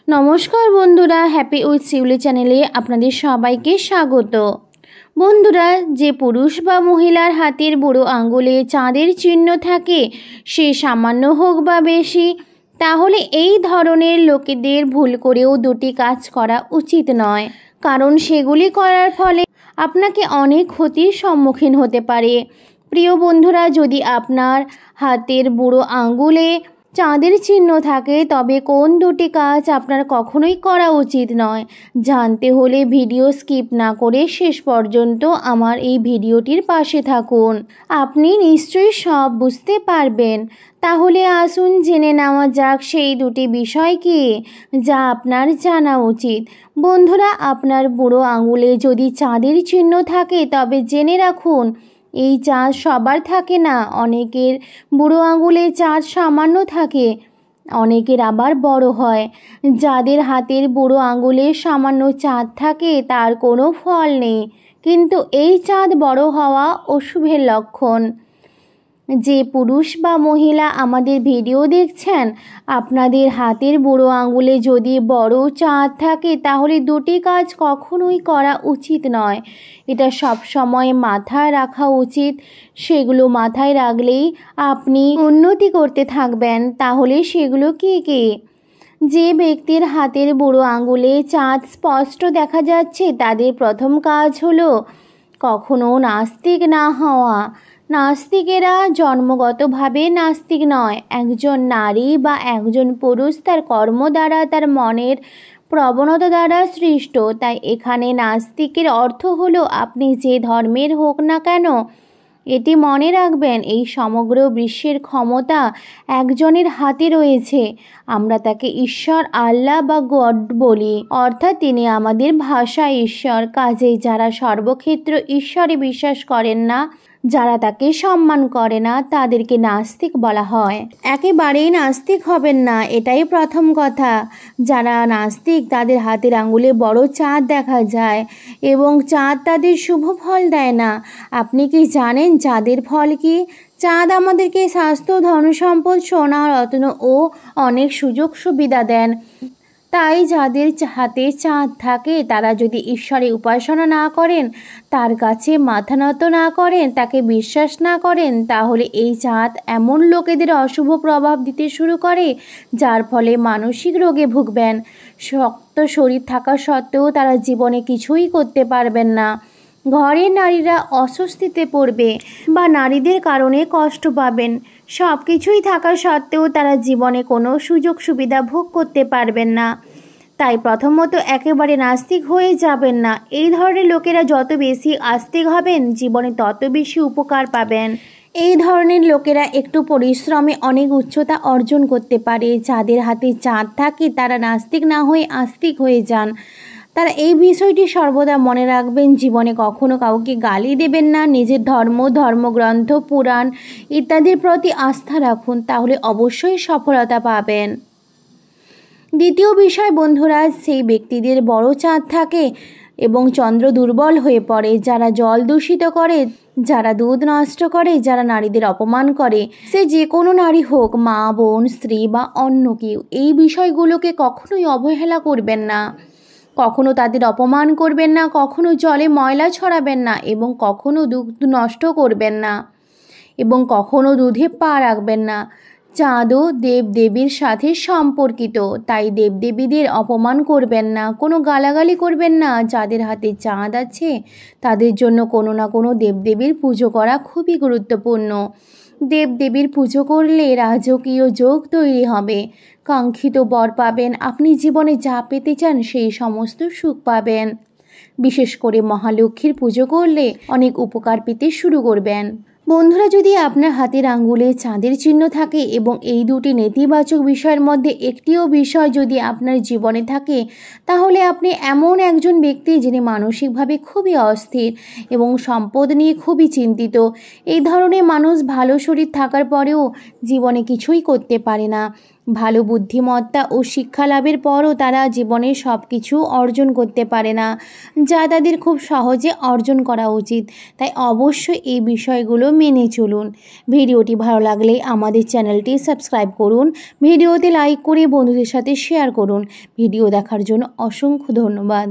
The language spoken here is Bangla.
নমস্কার বন্ধুরা, হ্যাপি উইথ শিউলি চ্যানেলে আপনাদের সবাইকে স্বাগত। বন্ধুরা, যে পুরুষ বা মহিলার হাতের বুড়ো আঙ্গুলে চাঁদের চিহ্ন থাকে, সে সামান্য হোক বা বেশি, তাহলে এই ধরনের লোকেদের ভুল করেও দুটি কাজ করা উচিত নয়, কারণ সেগুলি করার ফলে আপনাকে অনেক ক্ষতির সম্মুখীন হতে পারে। প্রিয় বন্ধুরা, যদি আপনার হাতের বুড়ো আঙ্গুলে চাঁদের চিহ্ন থাকে, তবে কোন দুটি কাজ আপনার কখনোই করা উচিত নয় জানতে হলে ভিডিও স্কিপ না করে শেষ পর্যন্ত আমার এই ভিডিওটির পাশে থাকুন। আপনি নিশ্চয়ই সব বুঝতে পারবেন। তাহলে আসুন জেনে নেওয়া যাক সেই দুটি বিষয় কি যা আপনার জানা উচিত। বন্ধুরা, আপনার বুড়ো আঙুলে যদি চাঁদের চিহ্ন থাকে, তবে জেনে রাখুন এই চাঁদ সবার থাকে না। অনেকের বুড়ো আঙুলে চাঁদ সামান্য থাকে, অনেকের আবার বড় হয়। যাদের হাতের বুড়ো আঙুলে সামান্য চাঁদ থাকে তার কোনো ফল নেই, কিন্তু এই চাঁদ বড় হওয়া অশুভের লক্ষণ। যে পুরুষ বা মহিলা আমাদের ভিডিও দেখছেন, আপনাদের হাতের বুড়ো আঙুলে যদি বড় চাঁদ থাকে, তাহলে দুটি কাজ কখনোই করা উচিত নয়। এটা সব সময় মাথায় রাখা উচিত। সেগুলো মাথায় রাখলেই আপনি উন্নতি করতে থাকবেন। তাহলে সেগুলো কি কি? যে ব্যক্তির হাতের বুড়ো আঙুলে চাঁদ স্পষ্ট দেখা যাচ্ছে, তাদের প্রথম কাজ হলো কখনো নাস্তিক না হওয়া। নাস্তিকেরা জন্মগতভাবে নাস্তিক নয়। একজন নারী বা একজন পুরুষ তার কর্ম দ্বারা, তার মনের প্রবণতা দ্বারা সৃষ্ট। তাই এখানে নাস্তিকের অর্থ হলো আপনি যে ধর্মের হোক না কেন, এটি মনে রাখবেন এই সমগ্র বিশ্বের ক্ষমতা একজনের হাতে রয়েছে। আমরা তাকে ঈশ্বর, আল্লাহ বা গড বলি, অর্থাৎ তিনি আমাদের ভাষায় ঈশ্বর। কাজেই যারা সর্বক্ষেত্র ঈশ্বরে বিশ্বাস করেন না, যারা তাকে সম্মান করে না, তাদেরকে নাস্তিক বলা হয়। একেবারেই নাস্তিক হবেন না, এটাই প্রথম কথা। যারা নাস্তিক তাদের হাতের আঙুলে বড় চাঁদ দেখা যায় এবং চাঁদ তাদের শুভ ফল দেয় না। আপনি কি জানেন চাঁদের ফল কি? চাঁদ আমাদেরকে স্বাস্থ্য, ধনসম্পদ, সোনা, রত্ন ও অনেক সুযোগ সুবিধা দেন। তাই যাদের হাতে চাঁদ থাকে তারা যদি ঈশ্বরের উপাসনা না করেন, তার কাছে মাথা নত না করেন, তাকে বিশ্বাস না করেন, তাহলে এই চাঁদ এমন লোকেদের অশুভ প্রভাব দিতে শুরু করে, যার ফলে মানসিক রোগে ভুগবেন। শক্ত শরীর থাকা সত্ত্বেও তারা জীবনে কিছুই করতে পারবেন না। ঘরের নারীরা অস্বস্তিতে পড়বে বা নারীদের কারণে কষ্ট পাবেন। সব কিছুই থাকা সত্ত্বেও তারা জীবনে কোনো সুযোগ সুবিধা ভোগ করতে পারবেন না। তাই প্রথমত একেবারে নাস্তিক হয়ে যাবেন না। এই ধরনের লোকেরা যত বেশি আস্তিক হবেন, জীবনে তত বেশি উপকার পাবেন। এই ধরনের লোকেরা একটু পরিশ্রমে অনেক উচ্চতা অর্জন করতে পারে। যাদের হাতে চাঁদ থাকে তারা নাস্তিক না হয়ে আস্তিক হয়ে যান। তারা এই বিষয়টি সর্বদা মনে রাখবেন। জীবনে কখনো কাউকে গালি দেবেন না। নিজের ধর্ম, ধর্মগ্রন্থ, পুরাণ ইত্যাদির প্রতি আস্থা রাখুন, তাহলে অবশ্যই সফলতা পাবেন। দ্বিতীয় বিষয় বন্ধুরা, সেই ব্যক্তিদের বড় চাঁদ থাকে এবং চন্দ্র দুর্বল হয়ে পড়ে। যারা জল দূষিত করে, যারা দুধ নষ্ট করে, যারা নারীদের অপমান করে, সে যে কোনো নারী হোক, মা, বোন, স্ত্রী বা অন্য কেউ, এই বিষয়গুলোকে কখনোই অবহেলা করবেন না। কখনো তাদের অপমান করবেন না, কখনো জলে ময়লা ছড়াবেন না এবং কখনো দুধ নষ্ট করবেন না এবং কখনো দুধে পা রাখবেন না। চাঁদও দেবদেবীর সাথে সম্পর্কিত, তাই দেবদেবীদের অপমান করবেন না, কোনো গালাগালি করবেন না। যাদের হাতে চাঁদ আছে তাদের জন্য কোনো না কোনো দেবদেবীর পুজো করা খুবই গুরুত্বপূর্ণ। দেবদেবীর পুজো করলে রাজকীয় যোগ তৈরি হবে, কাঙ্ক্ষিত বর পাবেন। আপনি জীবনে যা পেতে চান সেই সমস্ত সুখ পাবেন। বিশেষ করে মহালক্ষ্মীর পুজো করলে অনেক উপকার পেতে শুরু করবেন। বন্ধুরা, যদি আপনার হাতের আঙ্গুলে চাঁদের চিহ্ন থাকে এবং এই দুটি নেতিবাচক বিষয়ের মধ্যে একটিও বিষয় যদি আপনার জীবনে থাকে, তাহলে আপনি এমন একজন ব্যক্তি যিনি মানসিকভাবে খুবই অস্থির এবং সম্পদ নিয়ে খুবই চিন্তিত। এই ধরনের মানুষ ভালো শরীর থাকার পরেও জীবনে কিছুই করতে পারে না। ভালো বুদ্ধিমত্তা ও শিক্ষা লাভের পরও তারা জীবনে সব কিছু অর্জন করতে পারে না, যা তাদের খুব সহজে অর্জন করা উচিত। তাই অবশ্যই এই বিষয়গুলো মেনে চলুন। ভিডিওটি ভালো লাগলে আমাদের চ্যানেলটি সাবস্ক্রাইব করুন, ভিডিওতে লাইক করে বন্ধুদের সাথে শেয়ার করুন। ভিডিও দেখার জন্য অসংখ্য ধন্যবাদ।